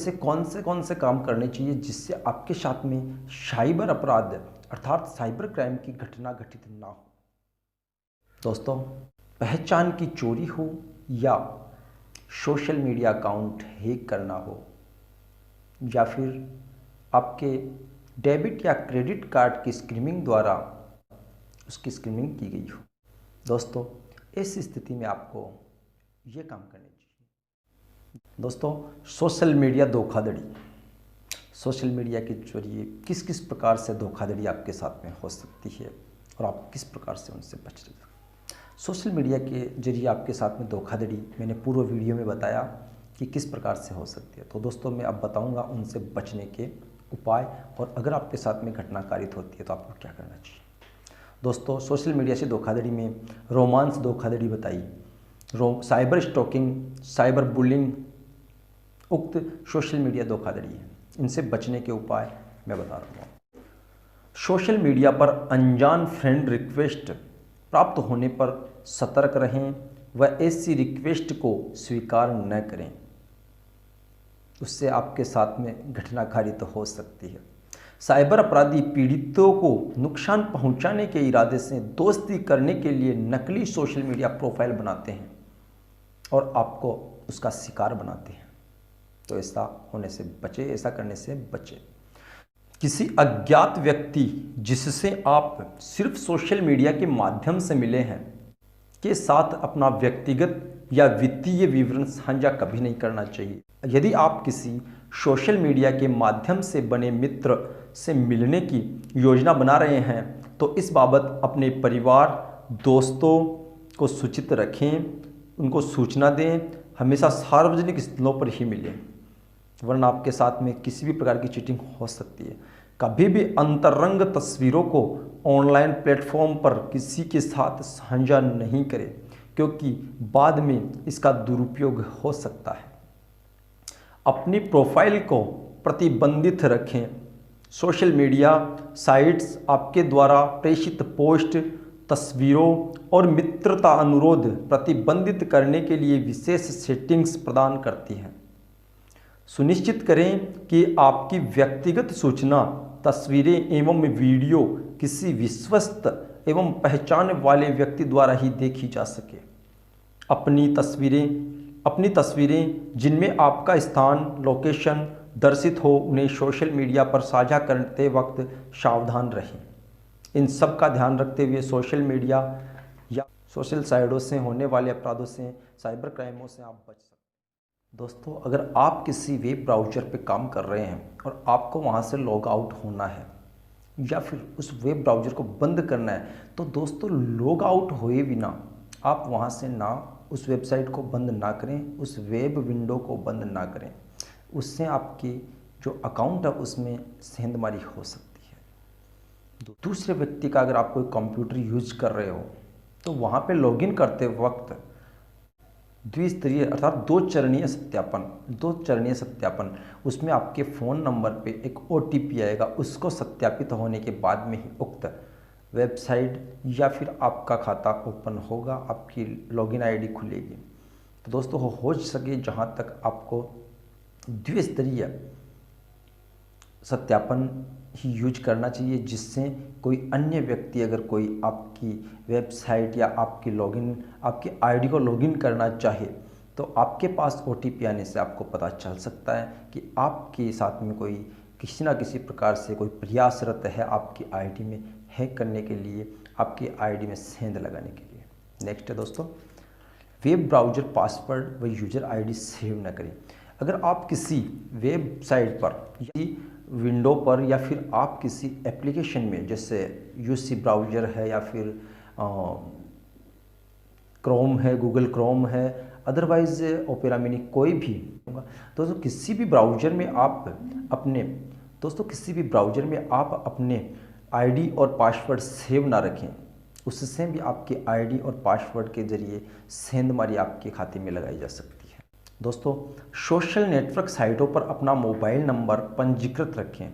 से कौन से काम करने चाहिए जिससे आपके साथ में साइबर अपराध अर्थात साइबर क्राइम की घटना घटित ना हो। दोस्तों, पहचान की चोरी हो या सोशल मीडिया अकाउंट हैक करना हो या फिर आपके डेबिट या क्रेडिट कार्ड की स्किमिंग द्वारा उसकी स्किमिंग की गई हो, दोस्तों इस स्थिति में आपको ये काम करने चाहिए। दोस्तों, सोशल मीडिया धोखाधड़ी, सोशल मीडिया के जरिए किस किस प्रकार से धोखाधड़ी आपके साथ में हो सकती है और आप किस प्रकार से उनसे बच सकते हैं। सोशल मीडिया के जरिए आपके साथ में धोखाधड़ी मैंने पूर्व वीडियो में बताया कि किस प्रकार से हो सकती है। तो दोस्तों, मैं अब बताऊंगा उनसे बचने के उपाय और अगर आपके साथ में घटना कारित होती है तो आपको क्या करना चाहिए। दोस्तों, सोशल मीडिया से धोखाधड़ी में रोमांस धोखाधड़ी बताई, साइबर स्टॉकिंग, साइबर बुलिंग उक्त सोशल मीडिया धोखाधड़ी है। इनसे बचने के उपाय मैं बता रहा हूँ। सोशल मीडिया पर अनजान फ्रेंड रिक्वेस्ट प्राप्त होने पर सतर्क रहें व ऐसी रिक्वेस्ट को स्वीकार न करें, उससे आपके साथ में घटना कारित हो सकती है। साइबर अपराधी पीड़ितों को नुकसान पहुंचाने के इरादे से दोस्ती करने के लिए नकली सोशल मीडिया प्रोफाइल बनाते हैं और आपको उसका शिकार बनाते हैं। तो ऐसा होने से बचे, ऐसा करने से बचे। किसी अज्ञात व्यक्ति जिससे आप सिर्फ सोशल मीडिया के माध्यम से मिले हैं के साथ अपना व्यक्तिगत या वित्तीय विवरण साझा कभी नहीं करना चाहिए। यदि आप किसी सोशल मीडिया के माध्यम से बने मित्र से मिलने की योजना बना रहे हैं तो इस बाबत अपने परिवार, दोस्तों को सूचित रखें, उनको सूचना दें। हमेशा सार्वजनिक स्थलों पर ही मिलें, वरना आपके साथ में किसी भी प्रकार की चीटिंग हो सकती है। कभी भी अंतरंग तस्वीरों को ऑनलाइन प्लेटफॉर्म पर किसी के साथ साझा नहीं करें, क्योंकि बाद में इसका दुरुपयोग हो सकता है। अपनी प्रोफाइल को प्रतिबंधित रखें। सोशल मीडिया साइट्स आपके द्वारा प्रेषित पोस्ट, तस्वीरों और मित्रता अनुरोध प्रतिबंधित करने के लिए विशेष सेटिंग्स प्रदान करती हैं। सुनिश्चित करें कि आपकी व्यक्तिगत सूचना, तस्वीरें एवं वीडियो किसी विश्वस्त एवं पहचान वाले व्यक्ति द्वारा ही देखी जा सके। अपनी तस्वीरें जिनमें आपका स्थान, लोकेशन दर्शित हो, उन्हें सोशल मीडिया पर साझा करते वक्त सावधान रहें। इन सब का ध्यान रखते हुए सोशल मीडिया या सोशल साइटों से होने वाले अपराधों से, साइबर क्राइमों से आप बच सकते हैं। दोस्तों, अगर आप किसी वेब ब्राउज़र पे काम कर रहे हैं और आपको वहाँ से लॉग आउट होना है या फिर उस वेब ब्राउज़र को बंद करना है, तो दोस्तों लॉग आउट हुए बिना आप वहाँ से ना उस वेबसाइट को बंद ना करें, उस वेब विंडो को बंद ना करें। उससे आपकी जो अकाउंट है उसमें सेंधमारी हो सकती है। दूसरे व्यक्ति का अगर आप कोई कंप्यूटर यूज कर रहे हो तो वहाँ पे लॉगिन करते वक्त द्विस्तरीय अर्थात दो चरणीय सत्यापन, उसमें आपके फ़ोन नंबर पे एक OTP आएगा। उसको सत्यापित होने के बाद में ही उक्त वेबसाइट या फिर आपका खाता ओपन होगा, आपकी लॉगिन आईडी खुलेगी। तो दोस्तों, हो सके जहाँ तक आपको द्विस्तरीय सत्यापन ही यूज करना चाहिए, जिससे कोई अन्य व्यक्ति अगर कोई आपकी वेबसाइट या आपकी आईडी को लॉगिन करना चाहे तो आपके पास OTP आने से आपको पता चल सकता है कि आपके साथ में कोई किसी ना किसी प्रकार से कोई प्रयासरत है आपकी आईडी में हैक करने के लिए, आपकी आईडी में सेंध लगाने के लिए। नेक्स्ट है दोस्तों, वेब ब्राउज़र पासवर्ड व यूज़र आईडी सेव न करें। अगर आप किसी वेबसाइट पर या विंडो पर या फिर आप किसी एप्लीकेशन में, जैसे UC ब्राउज़र है या फिर क्रोम है, गूगल क्रोम है, अदरवाइज़ ओपेरा मिनी, कोई भी होगा दोस्तों, किसी भी ब्राउज़र में आप अपने आईडी और पासवर्ड सेव ना रखें। उससे भी आपकी आईडी और पासवर्ड के जरिए सेंधमारी आपके खाते में लगाई जा सकती है। दोस्तों, सोशल नेटवर्क साइटों पर अपना मोबाइल नंबर पंजीकृत रखें।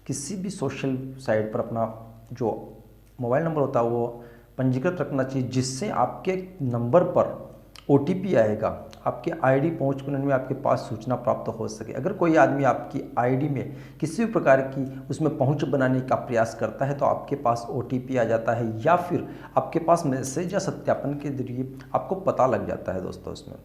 किसी भी सोशल साइट पर अपना जो मोबाइल नंबर होता है वो पंजीकृत रखना चाहिए, जिससे आपके नंबर पर OTP आएगा, आपके आईडी पहुंच करने में आपके पास सूचना प्राप्त हो सके। अगर कोई आदमी आपकी आईडी में किसी भी प्रकार की उसमें पहुंच बनाने का प्रयास करता है तो आपके पास OTP आ जाता है, या फिर आपके पास मैसेज या सत्यापन के जरिए आपको पता लग जाता है दोस्तों उसमें।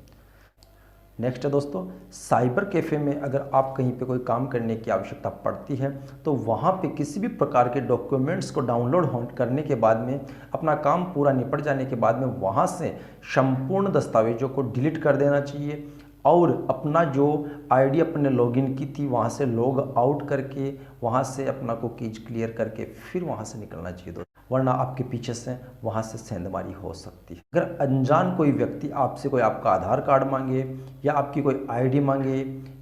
नेक्स्ट है दोस्तों, साइबर कैफ़े में अगर आप कहीं पे कोई काम करने की आवश्यकता पड़ती है तो वहाँ पे किसी भी प्रकार के डॉक्यूमेंट्स को डाउनलोड करने के बाद में, अपना काम पूरा निपट जाने के बाद में वहाँ से संपूर्ण दस्तावेजों को डिलीट कर देना चाहिए और अपना जो आईडी अपने लॉगिन की थी वहाँ से लॉग आउट करके वहाँ से अपना को कीज क्लियर करके फिर वहाँ से निकलना चाहिए दोस्तों, वरना आपके पीछे से वहाँ से सेंधमारी हो सकती है। अगर अनजान कोई व्यक्ति आपसे कोई आपका आधार कार्ड मांगे या आपकी कोई आईडी मांगे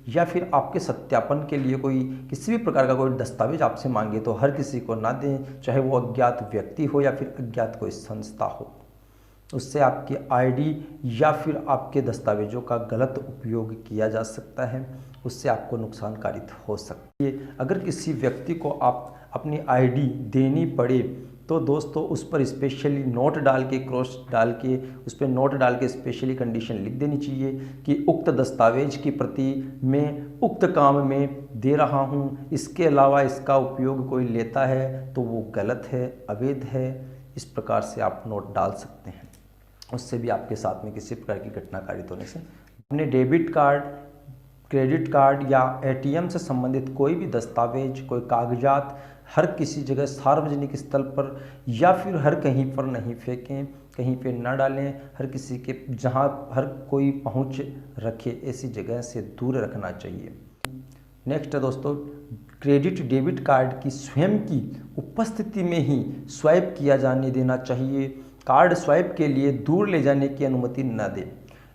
या फिर आपके सत्यापन के लिए कोई किसी भी प्रकार का कोई दस्तावेज आपसे मांगे तो हर किसी को ना दें, चाहे वो अज्ञात व्यक्ति हो या फिर अज्ञात कोई संस्था हो। उससे आपकी आईडी या फिर आपके दस्तावेजों का गलत उपयोग किया जा सकता है, उससे आपको नुकसानकारी हो सकती है। अगर किसी व्यक्ति को आप अपनी आईडी देनी पड़े तो दोस्तों उस पर स्पेशली नोट डाल के, क्रॉस डाल के, उस पर नोट डाल के स्पेशली कंडीशन लिख देनी चाहिए कि उक्त दस्तावेज की प्रति मैं उक्त काम में दे रहा हूँ, इसके अलावा इसका उपयोग कोई लेता है तो वो गलत है, अवैध है। इस प्रकार से आप नोट डाल सकते हैं, उससे भी आपके साथ में किसी प्रकार की घटना कारित होने से अपने डेबिट कार्ड, क्रेडिट कार्ड या ATM से संबंधित कोई भी दस्तावेज, कोई कागजात हर किसी जगह सार्वजनिक स्थल पर या फिर हर कहीं पर नहीं फेंकें, कहीं पे ना डालें। हर किसी के जहां हर कोई पहुंच रखे ऐसी जगह से दूर रखना चाहिए। नेक्स्ट है दोस्तों, क्रेडिट डेबिट कार्ड की स्वयं की उपस्थिति में ही स्वाइप किया जाने देना चाहिए। कार्ड स्वाइप के लिए दूर ले जाने की अनुमति न दें।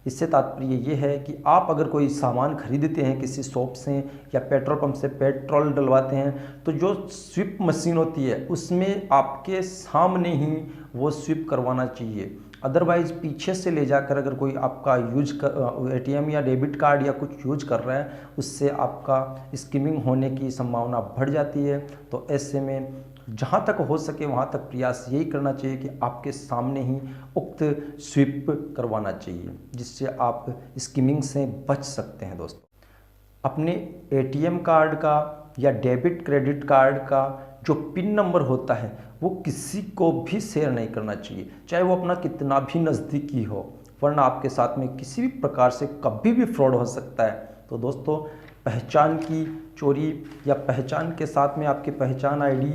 इससे तात्पर्य ये है कि आप अगर कोई सामान खरीदते हैं किसी शॉप से या पेट्रोल पंप से पेट्रोल डलवाते हैं तो जो स्विप मशीन होती है उसमें आपके सामने ही वो स्विप करवाना चाहिए। अदरवाइज़ पीछे से ले जाकर अगर कोई आपका ATM या डेबिट कार्ड या कुछ यूज कर रहा है उससे आपका स्किमिंग होने की संभावना बढ़ जाती है। तो ऐसे में जहाँ तक हो सके वहाँ तक प्रयास यही करना चाहिए कि आपके सामने ही उक्त स्विप करवाना चाहिए, जिससे आप स्किमिंग से बच सकते हैं दोस्तों। अपने ATM कार्ड का या डेबिट क्रेडिट कार्ड का जो पिन नंबर होता है वो किसी को भी शेयर नहीं करना चाहिए, चाहे वो अपना कितना भी नज़दीकी हो, वरना आपके साथ में किसी भी प्रकार से कभी भी फ्रॉड हो सकता है। तो दोस्तों, पहचान की चोरी या पहचान के साथ में आपकी पहचान आईडी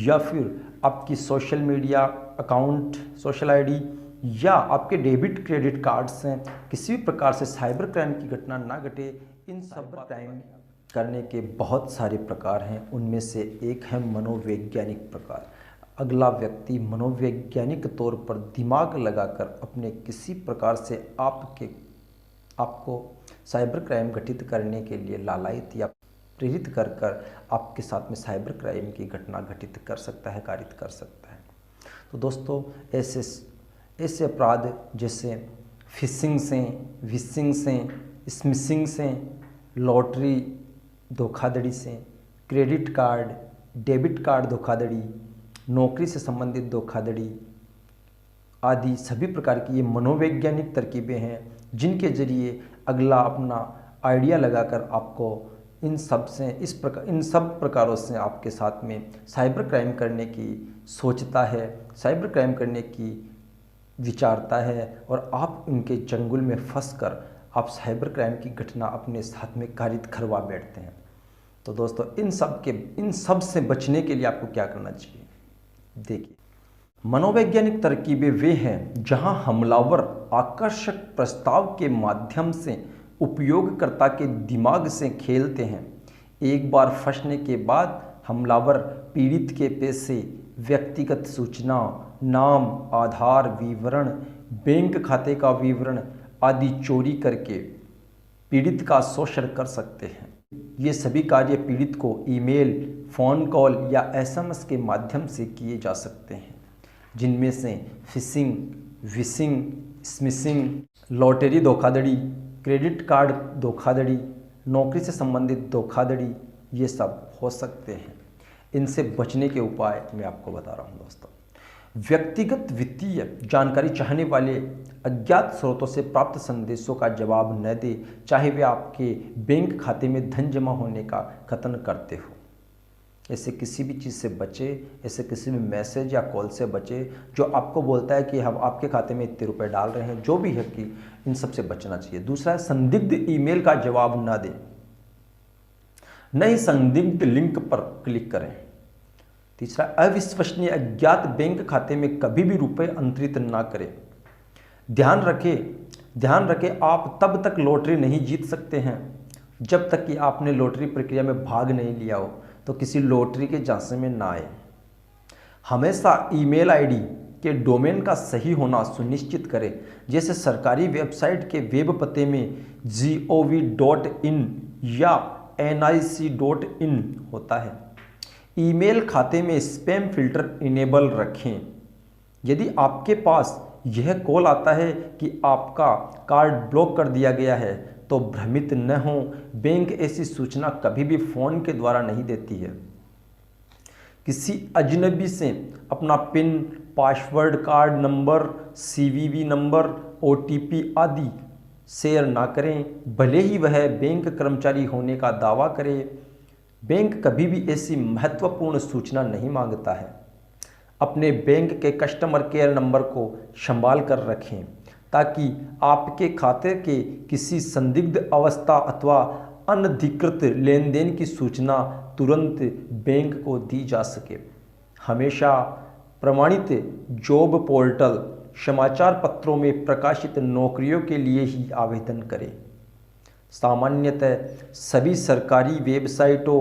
या फिर आपकी social media account, social ID या आपके डेबिट क्रेडिट कार्ड से किसी भी प्रकार से साइबर क्राइम की घटना ना घटे। इन साइबर क्राइम करने के बहुत सारे प्रकार हैं, उनमें से एक है मनोवैज्ञानिक प्रकार। अगला व्यक्ति मनोवैज्ञानिक तौर पर दिमाग लगाकर अपने किसी प्रकार से आपको साइबर क्राइम घटित करने के लिए लालायित या प्रेरित कर आपके साथ में साइबर क्राइम की घटना घटित कर सकता है, कारित कर सकता है। तो दोस्तों, ऐसे अपराध जैसे फिशिंग से, विशिंग से, स्मिशिंग से, लॉटरी धोखाधड़ी से, क्रेडिट कार्ड, डेबिट कार्ड धोखाधड़ी, नौकरी से संबंधित धोखाधड़ी आदि सभी प्रकार की ये मनोवैज्ञानिक तरकीबें हैं जिनके जरिए अगला अपना आइडिया लगाकर आपको इन सब प्रकारों से आपके साथ में साइबर क्राइम करने की सोचता है, साइबर क्राइम करने की विचारता है और आप इनके चंगुल में फंसकर आप साइबर क्राइम की घटना अपने साथ में कारित करवा बैठते हैं। तो दोस्तों, इन सब से बचने के लिए आपको क्या करना चाहिए? देखिए, मनोवैज्ञानिक तरकीबें वे हैं जहां हमलावर आकर्षक प्रस्ताव के माध्यम से उपयोगकर्ता के दिमाग से खेलते हैं। एक बार फंसने के बाद हमलावर पीड़ित के पैसे, व्यक्तिगत सूचना, नाम, आधार विवरण, बैंक खाते का विवरण आदि चोरी करके पीड़ित का शोषण कर सकते हैं। ये सभी कार्य पीड़ित को ईमेल, फ़ोन कॉल या SMS के माध्यम से किए जा सकते हैं, जिनमें से फिशिंग, विशिंग, स्मिशिंग, लॉटरी धोखाधड़ी, क्रेडिट कार्ड धोखाधड़ी, नौकरी से संबंधित धोखाधड़ी ये सब हो सकते हैं। इनसे बचने के उपाय मैं आपको बता रहा हूँ दोस्तों। व्यक्तिगत वित्तीय जानकारी चाहने वाले अज्ञात स्रोतों से प्राप्त संदेशों का जवाब न दें, चाहे वे आपके बैंक खाते में धन जमा होने का कथन करते हो। ऐसे किसी भी चीज़ से बचे, ऐसे किसी भी मैसेज या कॉल से बचे जो आपको बोलता है कि हम आपके खाते में इतने रुपए डाल रहे हैं, जो भी है कि इन सब से बचना चाहिए। दूसरा है संदिग्ध ईमेल का जवाब ना दें, न ही संदिग्ध लिंक पर क्लिक करें। तीसरा, अविश्वसनीय अज्ञात बैंक खाते में कभी भी रुपए अंतरित ना करें। ध्यान रखें आप तब तक लॉटरी नहीं जीत सकते हैं जब तक कि आपने लॉटरी प्रक्रिया में भाग नहीं लिया हो, तो किसी लॉटरी के झांसे में ना आए। हमेशा ईमेल आईडी के डोमेन का सही होना सुनिश्चित करें। जैसे सरकारी वेबसाइट के वेब पते में gov.in या nic.in होता है। ईमेल खाते में स्पैम फिल्टर इनेबल रखें। यदि आपके पास यह कॉल आता है कि आपका कार्ड ब्लॉक कर दिया गया है, तो भ्रमित न हो। बैंक ऐसी सूचना कभी भी फ़ोन के द्वारा नहीं देती है। किसी अजनबी से अपना pin, password, card number, CVV number, OTP आदि शेयर ना करें, भले ही वह बैंक कर्मचारी होने का दावा करे। बैंक कभी भी ऐसी महत्वपूर्ण सूचना नहीं मांगता है। अपने बैंक के कस्टमर केयर नंबर को संभाल कर रखें ताकि आपके खाते के किसी संदिग्ध अवस्था अथवा अनधिकृत लेन देन की सूचना तुरंत बैंक को दी जा सके। हमेशा प्रमाणित जॉब पोर्टल, समाचार पत्रों में प्रकाशित नौकरियों के लिए ही आवेदन करें। सामान्यतः सभी सरकारी वेबसाइटों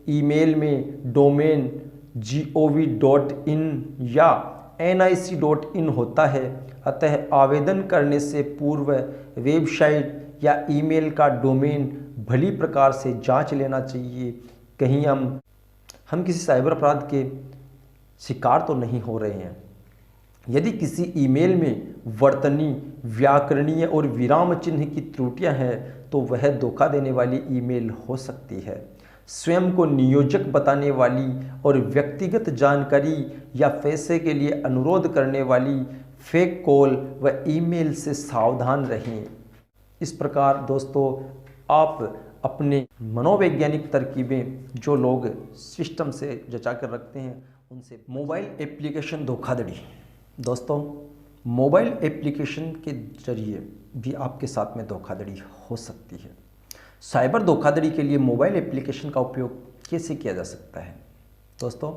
ईमेल में डोमेन gov.in या nic.in होता है, अतः आवेदन करने से पूर्व वेबसाइट या ईमेल का डोमेन भली प्रकार से जांच लेना चाहिए। कहीं हम किसी साइबर अपराध के शिकार तो नहीं हो रहे हैं। यदि किसी ईमेल में वर्तनी, व्याकरणीय और विराम चिन्ह की त्रुटियां हैं, तो वह धोखा देने वाली ईमेल हो सकती है। स्वयं को नियोजक बताने वाली और व्यक्तिगत जानकारी या पैसे के लिए अनुरोध करने वाली फेक कॉल व ईमेल से सावधान रहें। इस प्रकार दोस्तों, आप अपने मनोवैज्ञानिक तरकीबें जो लोग सिस्टम से जचा कर रखते हैं उनसे। मोबाइल एप्लीकेशन धोखाधड़ी। दोस्तों, मोबाइल एप्लीकेशन के जरिए भी आपके साथ में धोखाधड़ी हो सकती है। साइबर धोखाधड़ी के लिए मोबाइल एप्लीकेशन का उपयोग कैसे किया जा सकता है? दोस्तों,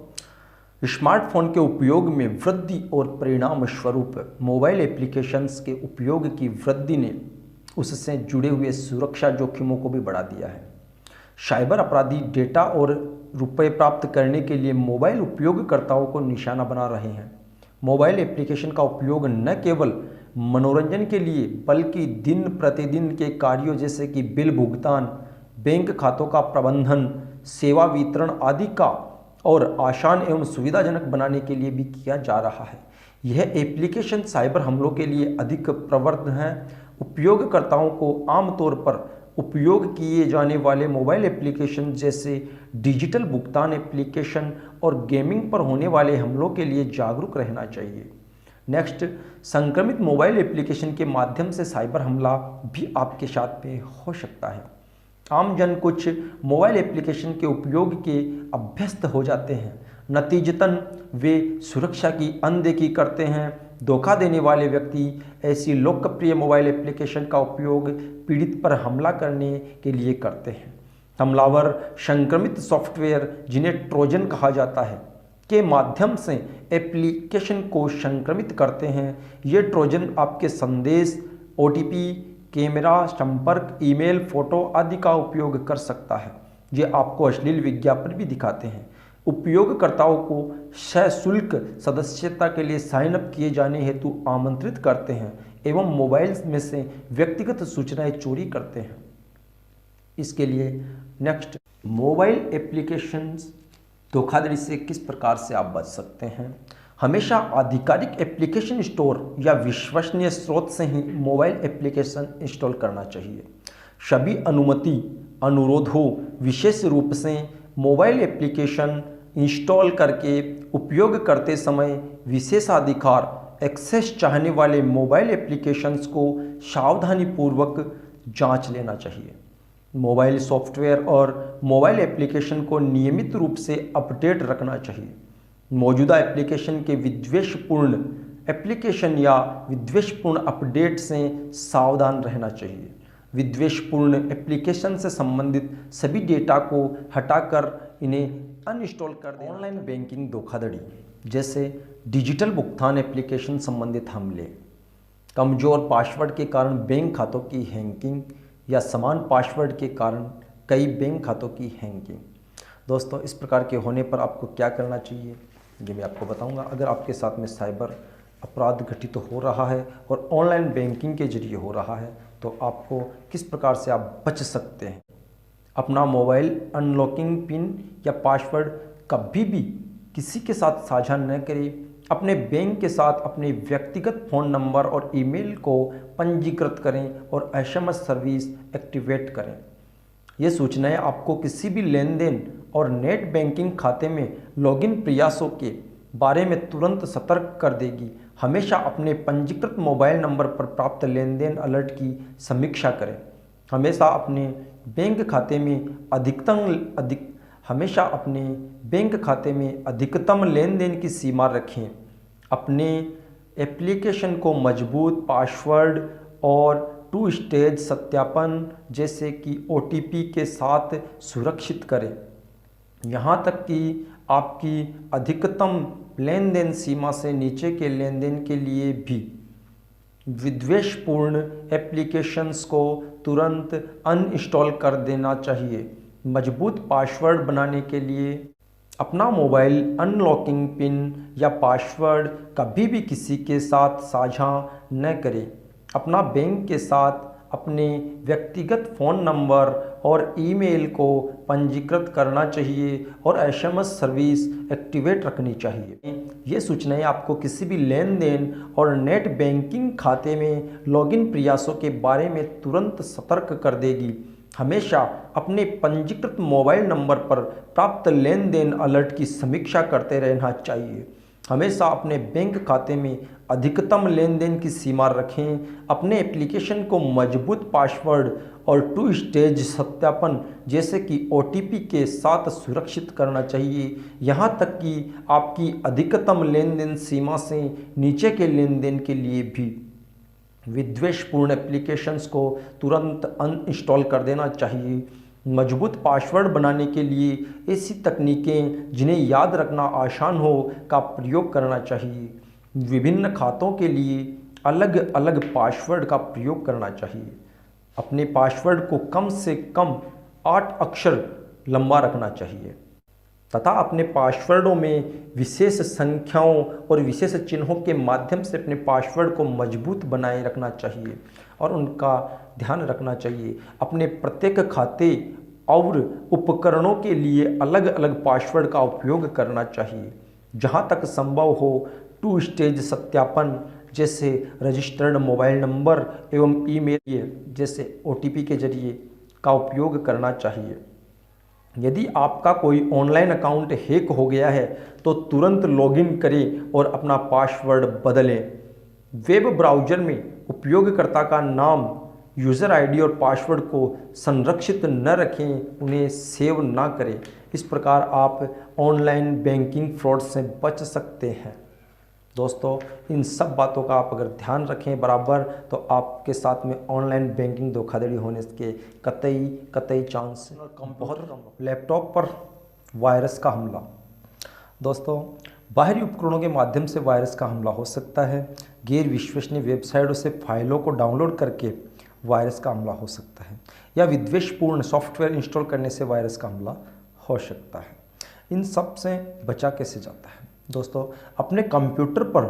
स्मार्टफोन के उपयोग में वृद्धि और परिणाम स्वरूप मोबाइल एप्लीकेशंस के उपयोग की वृद्धि ने उससे जुड़े हुए सुरक्षा जोखिमों को भी बढ़ा दिया है। साइबर अपराधी डेटा और रुपए प्राप्त करने के लिए मोबाइल उपयोगकर्ताओं को निशाना बना रहे हैं। मोबाइल एप्लीकेशन का उपयोग न केवल मनोरंजन के लिए बल्कि दिन प्रतिदिन के कार्यों जैसे कि बिल भुगतान, बैंक खातों का प्रबंधन, सेवा वितरण आदि का और आसान एवं सुविधाजनक बनाने के लिए भी किया जा रहा है। यह एप्लीकेशन साइबर हमलों के लिए अधिक प्रवृत्त हैं। उपयोगकर्ताओं को आमतौर पर उपयोग किए जाने वाले मोबाइल एप्लीकेशन जैसे डिजिटल भुगतान एप्लीकेशन और गेमिंग पर होने वाले हमलों के लिए जागरूक रहना चाहिए। नेक्स्ट, संक्रमित मोबाइल एप्लीकेशन के माध्यम से साइबर हमला भी आपके साथ में हो सकता है। आम जन कुछ मोबाइल एप्लीकेशन के उपयोग के अभ्यस्त हो जाते हैं, नतीजतन वे सुरक्षा की अनदेखी करते हैं। धोखा देने वाले व्यक्ति ऐसी लोकप्रिय मोबाइल एप्लीकेशन का उपयोग पीड़ित पर हमला करने के लिए करते हैं। हमलावर संक्रमित सॉफ्टवेयर, जिन्हें ट्रोजन कहा जाता है, के माध्यम से एप्लीकेशन को संक्रमित करते हैं। ये ट्रोजन आपके संदेश, OTP, कैमरा, संपर्क, ईमेल, फोटो आदि का उपयोग कर सकता है। ये आपको अश्लील विज्ञापन भी दिखाते हैं। उपयोगकर्ताओं को सशुल्क सदस्यता के लिए साइन अप किए जाने हेतु आमंत्रित करते हैं एवं मोबाइल में से व्यक्तिगत सूचनाएं चोरी करते हैं। इसके लिए नेक्स्ट, मोबाइल एप्लीकेशंस धोखाधड़ी से किस प्रकार से आप बच सकते हैं? हमेशा आधिकारिक एप्लीकेशन स्टोर या विश्वसनीय स्रोत से ही मोबाइल एप्लीकेशन इंस्टॉल करना चाहिए। सभी अनुमति अनुरोधों, विशेष रूप से मोबाइल एप्लीकेशन इंस्टॉल करके उपयोग करते समय विशेषाधिकार एक्सेस चाहने वाले मोबाइल एप्लीकेशंस को सावधानीपूर्वक जांच लेना चाहिए। मोबाइल सॉफ्टवेयर और मोबाइल एप्लीकेशन को नियमित रूप से अपडेट रखना चाहिए। मौजूदा एप्लीकेशन के विद्वेषपूर्ण एप्लीकेशन या विद्वेषपूर्ण अपडेट से सावधान रहना चाहिए। विद्वेषपूर्ण एप्लीकेशन से संबंधित सभी डेटा को हटाकर इन्हें अनइंस्टॉल कर दें। ऑनलाइन बैंकिंग धोखाधड़ी जैसे डिजिटल भुगतान एप्लीकेशन संबंधित हमले, कमज़ोर पासवर्ड के कारण बैंक खातों की हैकिंग या समान पासवर्ड के कारण कई बैंक खातों की हैकिंग। दोस्तों, इस प्रकार के होने पर आपको क्या करना चाहिए ये मैं आपको बताऊंगा। अगर आपके साथ में साइबर अपराध घटित हो रहा है और ऑनलाइन बैंकिंग के जरिए हो रहा है तो आपको किस प्रकार से आप बच सकते हैं। अपना मोबाइल अनलॉकिंग पिन या पासवर्ड कभी भी किसी के साथ साझा न करें। अपने बैंक के साथ अपने व्यक्तिगत फ़ोन नंबर और ईमेल को पंजीकृत करें और एसएमएस सर्विस एक्टिवेट करें। ये सूचनाएं आपको किसी भी लेन देन और नेट बैंकिंग खाते में लॉगिन प्रयासों के बारे में तुरंत सतर्क कर देगी। हमेशा अपने पंजीकृत मोबाइल नंबर पर प्राप्त लेन देन अलर्ट की समीक्षा करें। हमेशा अपने बैंक खाते में अधिकतम लेन देन की सीमा रखें। अपने एप्लीकेशन को मजबूत पासवर्ड और 2 स्टेज सत्यापन जैसे कि OTP के साथ सुरक्षित करें। यहाँ तक कि आपकी अधिकतम लेन देन सीमा से नीचे के लेन देन के लिए भी विद्वेषपूर्ण एप्लीकेशंस को तुरंत अनइंस्टॉल कर देना चाहिए। मजबूत पासवर्ड बनाने के लिए अपना मोबाइल अनलॉकिंग पिन या पासवर्ड कभी भी किसी के साथ साझा न करें। अपना बैंक के साथ अपने व्यक्तिगत फ़ोन नंबर और ईमेल को पंजीकृत करना चाहिए और एसएमएस सर्विस एक्टिवेट रखनी चाहिए। ये सूचनाएं आपको किसी भी लेन देन और नेट बैंकिंग खाते में लॉगिन प्रयासों के बारे में तुरंत सतर्क कर देगी। हमेशा अपने पंजीकृत मोबाइल नंबर पर प्राप्त लेन देन अलर्ट की समीक्षा करते रहना चाहिए। हमेशा अपने बैंक खाते में अधिकतम लेन देन की सीमा रखें। अपने एप्लीकेशन को मजबूत पासवर्ड और 2 स्टेज सत्यापन जैसे कि OTP के साथ सुरक्षित करना चाहिए। यहाँ तक कि आपकी अधिकतम लेन देन सीमा से नीचे के लेन देन के लिए भी विद्वेषपूर्ण एप्लीकेशंस को तुरंत अनइंस्टॉल कर देना चाहिए। मजबूत पासवर्ड बनाने के लिए ऐसी तकनीकें जिन्हें याद रखना आसान हो का प्रयोग करना चाहिए। विभिन्न खातों के लिए अलग अलग पासवर्ड का प्रयोग करना चाहिए। अपने पासवर्ड को कम से कम 8 अक्षर लंबा रखना चाहिए तथा अपने पासवर्डों में विशेष संख्याओं और विशेष चिन्हों के माध्यम से अपने पासवर्ड को मजबूत बनाए रखना चाहिए और उनका ध्यान रखना चाहिए। अपने प्रत्येक खाते और उपकरणों के लिए अलग अलग पासवर्ड का उपयोग करना चाहिए। जहां तक संभव हो 2 स्टेज सत्यापन जैसे रजिस्टर्ड मोबाइल नंबर एवं ईमेल जैसे OTP के जरिए का उपयोग करना चाहिए। यदि आपका कोई ऑनलाइन अकाउंट हैक हो गया है तो तुरंत लॉगिन करें और अपना पासवर्ड बदलें। वेब ब्राउज़र में उपयोगकर्ता का नाम, यूज़र ID और पासवर्ड को संरक्षित न रखें, उन्हें सेव ना करें। इस प्रकार आप ऑनलाइन बैंकिंग फ्रॉड से बच सकते हैं। दोस्तों, इन सब बातों का आप अगर ध्यान रखें बराबर तो आपके साथ में ऑनलाइन बैंकिंग धोखाधड़ी होने के कतई चांस बहुत कम। लैपटॉप पर वायरस का हमला। दोस्तों, बाहरी उपकरणों के माध्यम से वायरस का हमला हो सकता है। गैर विश्वसनीय वेबसाइटों से फाइलों को डाउनलोड करके वायरस का हमला हो सकता है या विद्वेषपूर्ण सॉफ्टवेयर इंस्टॉल करने से वायरस का हमला हो सकता है। इन सब से बचा कैसे जाता है? दोस्तों, अपने कंप्यूटर पर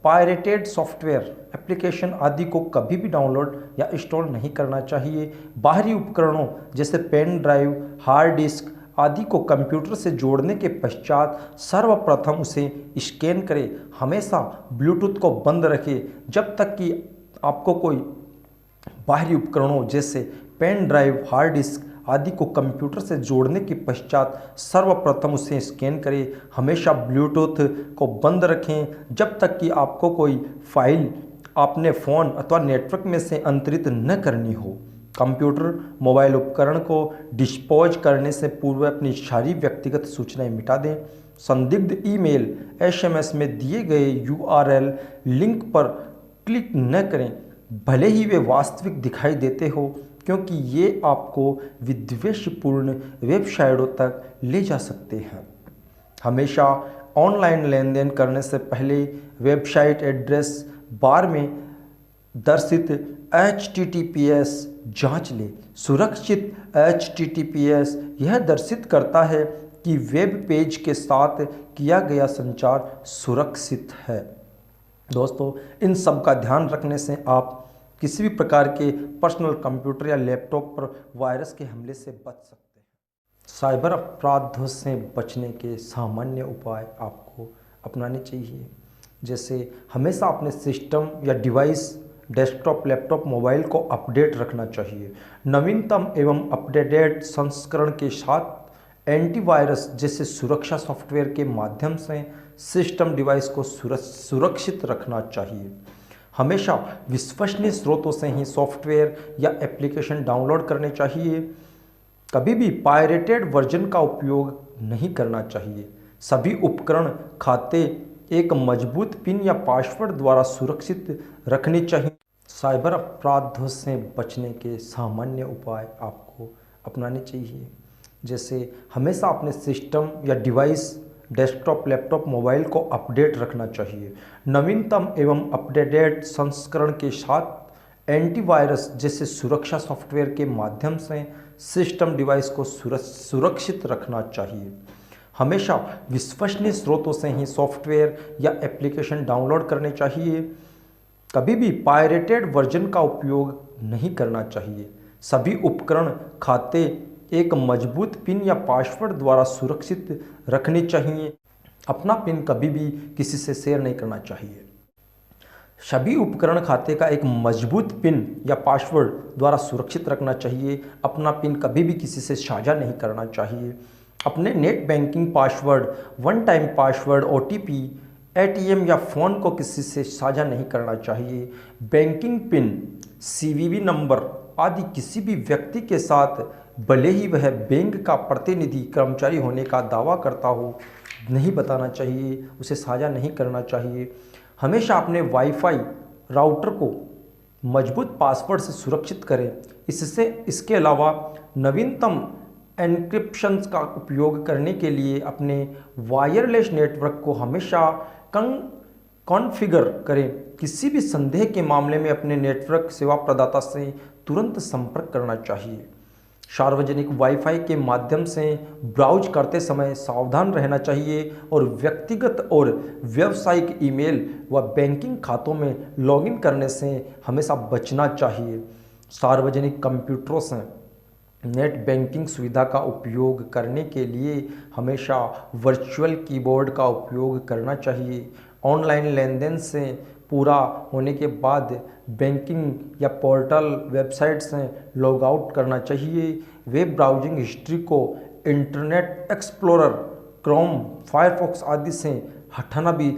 पायरेटेड सॉफ्टवेयर, एप्लीकेशन आदि को कभी भी डाउनलोड या इंस्टॉल नहीं करना चाहिए। बाहरी उपकरणों जैसे पेन ड्राइव, हार्ड डिस्क आदि को कंप्यूटर से जोड़ने के पश्चात सर्वप्रथम उसे स्कैन करें। हमेशा ब्लूटूथ को बंद रखें जब तक कि आपको कोई बाहरी उपकरणों जैसे पेन ड्राइव, हार्ड डिस्क आदि को कंप्यूटर से जोड़ने के पश्चात सर्वप्रथम उसे स्कैन करें। हमेशा ब्लूटूथ को बंद रखें जब तक कि आपको कोई फाइल अपने फ़ोन अथवा नेटवर्क में से अंतरित न करनी हो। कंप्यूटर मोबाइल उपकरण को डिस्पोज करने से पूर्व अपनी सारी व्यक्तिगत सूचनाएं मिटा दें। संदिग्ध ईमेल एसएमएस में दिए गए यूआरएल लिंक पर क्लिक न करें, भले ही वे वास्तविक दिखाई देते हो, क्योंकि ये आपको विद्वेषपूर्ण वेबसाइटों तक ले जा सकते हैं। हमेशा ऑनलाइन लेन देन करने से पहले वेबसाइट एड्रेस बार में दर्शित HTTPS जांच लें। सुरक्षित HTTPS यह दर्शित करता है कि वेब पेज के साथ किया गया संचार सुरक्षित है। दोस्तों, इन सब का ध्यान रखने से आप किसी भी प्रकार के पर्सनल कंप्यूटर या लैपटॉप पर वायरस के हमले से बच सकते हैं। साइबर अपराधों से बचने के सामान्य उपाय आपको अपनाने चाहिए, जैसे हमेशा अपने सिस्टम या डिवाइस डेस्कटॉप, लैपटॉप, मोबाइल को अपडेट रखना चाहिए। नवीनतम एवं अपडेटेड संस्करण के साथ एंटीवायरस जैसे सुरक्षा सॉफ्टवेयर के माध्यम से सिस्टम डिवाइस को सुरक्षित रखना चाहिए। हमेशा विश्वसनीय स्रोतों से ही सॉफ्टवेयर या एप्लीकेशन डाउनलोड करने चाहिए। कभी भी पायरेटेड वर्जन का उपयोग नहीं करना चाहिए। सभी उपकरण, खाते एक मजबूत पिन या पासवर्ड द्वारा सुरक्षित रखने चाहिए। साइबर अपराधों से बचने के सामान्य उपाय आपको अपनाने चाहिए, जैसे हमेशा अपने सिस्टम या डिवाइस डेस्कटॉप, लैपटॉप, मोबाइल को अपडेट रखना चाहिए। नवीनतम एवं अपडेटेड संस्करण के साथ एंटीवायरस जैसे सुरक्षा सॉफ्टवेयर के माध्यम से सिस्टम डिवाइस को सुरक्षित रखना चाहिए। हमेशा विश्वसनीय स्रोतों से ही सॉफ्टवेयर या एप्लीकेशन डाउनलोड करने चाहिए। कभी भी पायरेटेड वर्जन का उपयोग नहीं करना चाहिए। सभी उपकरण, खाते एक मजबूत पिन या पासवर्ड द्वारा सुरक्षित रखने चाहिए। अपना पिन कभी भी किसी से शेयर नहीं करना चाहिए। सभी उपकरण, खाते का एक मजबूत पिन या पासवर्ड द्वारा सुरक्षित रखना चाहिए। अपना पिन कभी भी किसी से साझा नहीं करना चाहिए। अपने net banking password, one time password, OTP, ATM या फ़ोन को किसी से साझा नहीं करना चाहिए। बैंकिंग पिन, CVV नंबर आदि किसी भी व्यक्ति के साथ, भले ही वह बैंक का प्रतिनिधि कर्मचारी होने का दावा करता हो, नहीं बताना चाहिए, उसे साझा नहीं करना चाहिए। हमेशा अपने वाईफाई राउटर को मजबूत पासवर्ड से सुरक्षित करें। इसके अलावा नवीनतम एन्क्रिप्शन का उपयोग करने के लिए अपने वायरलेस नेटवर्क को हमेशा कॉन्फ़िगर करें। किसी भी संदेह के मामले में अपने नेटवर्क सेवा प्रदाता से तुरंत संपर्क करना चाहिए। सार्वजनिक वाईफाई के माध्यम से ब्राउज करते समय सावधान रहना चाहिए और व्यक्तिगत और व्यावसायिक ईमेल व बैंकिंग खातों में लॉगिन करने से हमेशा बचना चाहिए। सार्वजनिक कंप्यूटरों से नेट बैंकिंग सुविधा का उपयोग करने के लिए हमेशा वर्चुअल कीबोर्ड का उपयोग करना चाहिए। ऑनलाइन लेनदेन से पूरा होने के बाद बैंकिंग या पोर्टल वेबसाइट से लॉग आउट करना चाहिए। वेब ब्राउजिंग हिस्ट्री को इंटरनेट एक्सप्लोरर, क्रोम, फायरफॉक्स आदि से हटाना भी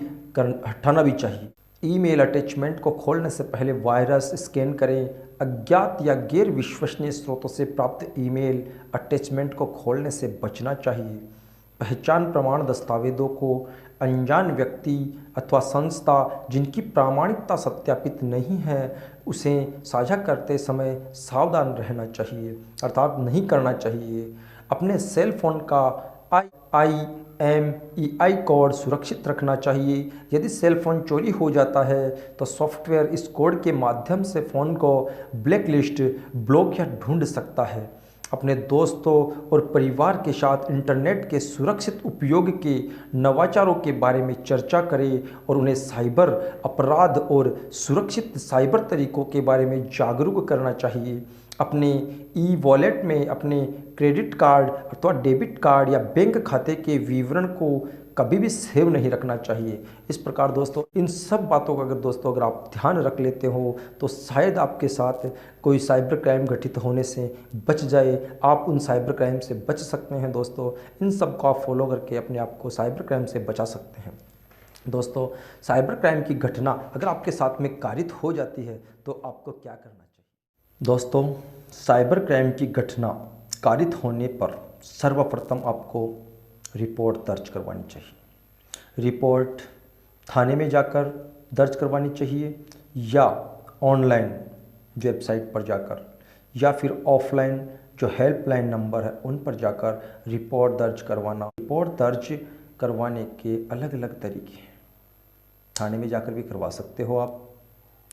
चाहिए। ईमेल अटैचमेंट को खोलने से पहले वायरस स्कैन करें। अज्ञात या गैर विश्वसनीय स्रोतों से प्राप्त ईमेल अटैचमेंट को खोलने से बचना चाहिए। पहचान प्रमाण दस्तावेज़ों को अनजान व्यक्ति अथवा संस्था जिनकी प्रामाणिकता सत्यापित नहीं है उसे साझा करते समय सावधान रहना चाहिए, अर्थात नहीं करना चाहिए। अपने सेल फोन का IMEI कोड सुरक्षित रखना चाहिए। यदि सेल फोन चोरी हो जाता है तो सॉफ्टवेयर इस कोड के माध्यम से फ़ोन को ब्लैकलिस्ट, ब्लॉक या ढूंढ सकता है। अपने दोस्तों और परिवार के साथ इंटरनेट के सुरक्षित उपयोग के नवाचारों के बारे में चर्चा करें और उन्हें साइबर अपराध और सुरक्षित साइबर तरीकों के बारे में जागरूक करना चाहिए। अपने ई वॉलेट में अपने क्रेडिट कार्ड अथवा डेबिट कार्ड या बैंक खाते के विवरण को कभी भी सेव नहीं रखना चाहिए। इस प्रकार दोस्तों इन सब बातों का अगर आप ध्यान रख लेते हो तो शायद आपके साथ कोई साइबर क्राइम घटित होने से बच जाए, आप उन साइबर क्राइम से बच सकते हैं। दोस्तों इन सब को आप फॉलो करके अपने आप को साइबर क्राइम से बचा सकते हैं। दोस्तों साइबर क्राइम की घटना अगर आपके साथ में कारित हो जाती है तो आपको क्या करना चाहिए? दोस्तों साइबर क्राइम की घटना कारित होने पर सर्वप्रथम आपको रिपोर्ट दर्ज करवानी चाहिए। रिपोर्ट थाने में जाकर दर्ज करवानी चाहिए या ऑनलाइन वेबसाइट पर जाकर या फिर ऑफलाइन जो हेल्पलाइन नंबर है उन पर जाकर रिपोर्ट दर्ज करवाना। रिपोर्ट दर्ज करवाने के अलग अलग तरीके हैं। थाने में जाकर भी करवा सकते हो आप,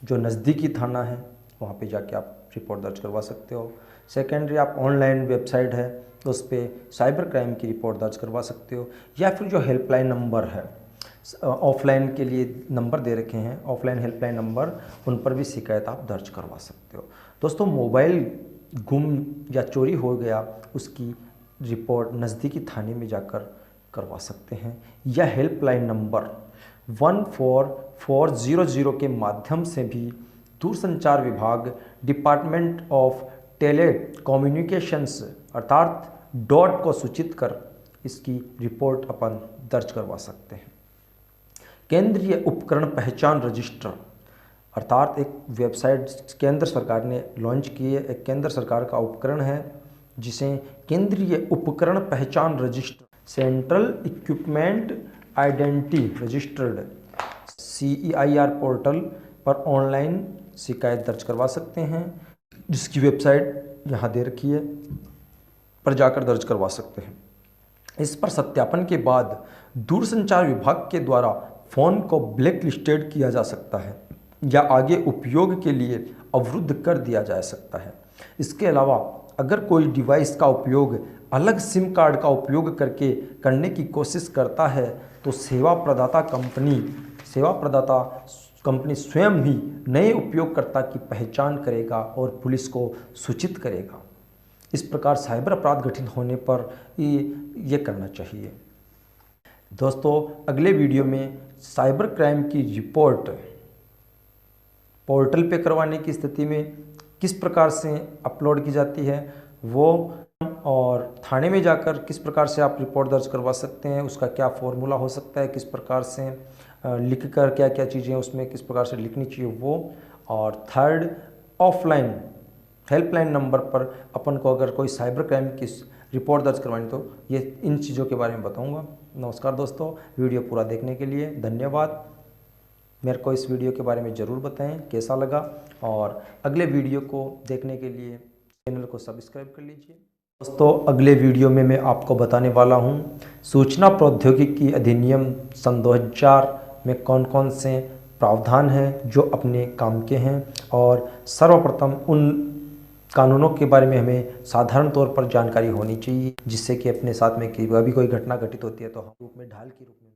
जो नज़दीकी थाना है वहाँ पे जाके आप रिपोर्ट दर्ज करवा सकते हो। सेकेंडरी आप ऑनलाइन वेबसाइट है तो उस पर साइबर क्राइम की रिपोर्ट दर्ज करवा सकते हो या फिर जो हेल्पलाइन नंबर है ऑफलाइन के लिए नंबर दे रखे हैं, ऑफलाइन हेल्पलाइन नंबर, उन पर भी शिकायत आप दर्ज करवा सकते हो। दोस्तों मोबाइल गुम या चोरी हो गया उसकी रिपोर्ट नज़दीकी थाने में जाकर करवा सकते हैं या हेल्पलाइन नंबर 14400 के माध्यम से भी दूरसंचार विभाग डिपार्टमेंट ऑफ टेली कम्युनिकेशंस अर्थात डॉट को सूचित कर इसकी रिपोर्ट अपन दर्ज करवा सकते हैं। केंद्रीय उपकरण पहचान रजिस्टर अर्थात एक वेबसाइट केंद्र सरकार ने लॉन्च की है, एक केंद्र सरकार का उपकरण है जिसे केंद्रीय उपकरण पहचान register central equipment identity registered CEIR portal पर ऑनलाइन शिकायत दर्ज करवा सकते हैं, जिसकी वेबसाइट यहाँ दे रखी है, पर जाकर दर्ज करवा सकते हैं। इस पर सत्यापन के बाद दूरसंचार विभाग के द्वारा फ़ोन को ब्लैक लिस्टेड किया जा सकता है या आगे उपयोग के लिए अवरुद्ध कर दिया जा सकता है। इसके अलावा अगर कोई डिवाइस का उपयोग अलग सिम कार्ड का उपयोग करके करने की कोशिश करता है तो सेवा प्रदाता कंपनी स्वयं ही नए उपयोगकर्ता की पहचान करेगा और पुलिस को सूचित करेगा। इस प्रकार साइबर अपराध घटित होने पर ये करना चाहिए। दोस्तों अगले वीडियो में साइबर क्राइम की रिपोर्ट पोर्टल पे करवाने की स्थिति में किस प्रकार से अपलोड की जाती है वो, और थाने में जाकर किस प्रकार से आप रिपोर्ट दर्ज करवा सकते हैं, उसका क्या फॉर्मूला हो सकता है, किस प्रकार से लिख कर क्या क्या चीज़ें उसमें किस प्रकार से लिखनी चाहिए वो, और थर्ड ऑफलाइन हेल्पलाइन नंबर पर अपन को अगर कोई साइबर क्राइम की रिपोर्ट दर्ज करवानी तो ये इन चीज़ों के बारे में बताऊंगा। नमस्कार दोस्तों, वीडियो पूरा देखने के लिए धन्यवाद। मेरे को इस वीडियो के बारे में ज़रूर बताएं कैसा लगा, और अगले वीडियो को देखने के लिए चैनल को सब्सक्राइब कर लीजिए। दोस्तों अगले वीडियो में मैं आपको बताने वाला हूँ सूचना प्रौद्योगिकी अधिनियम सन 2000 में कौन कौन से प्रावधान हैं जो अपने काम के हैं, और सर्वप्रथम उन कानूनों के बारे में हमें साधारण तौर पर जानकारी होनी चाहिए जिससे कि अपने साथ में कभी कोई घटना घटित होती है तो हम ढाल के रूप में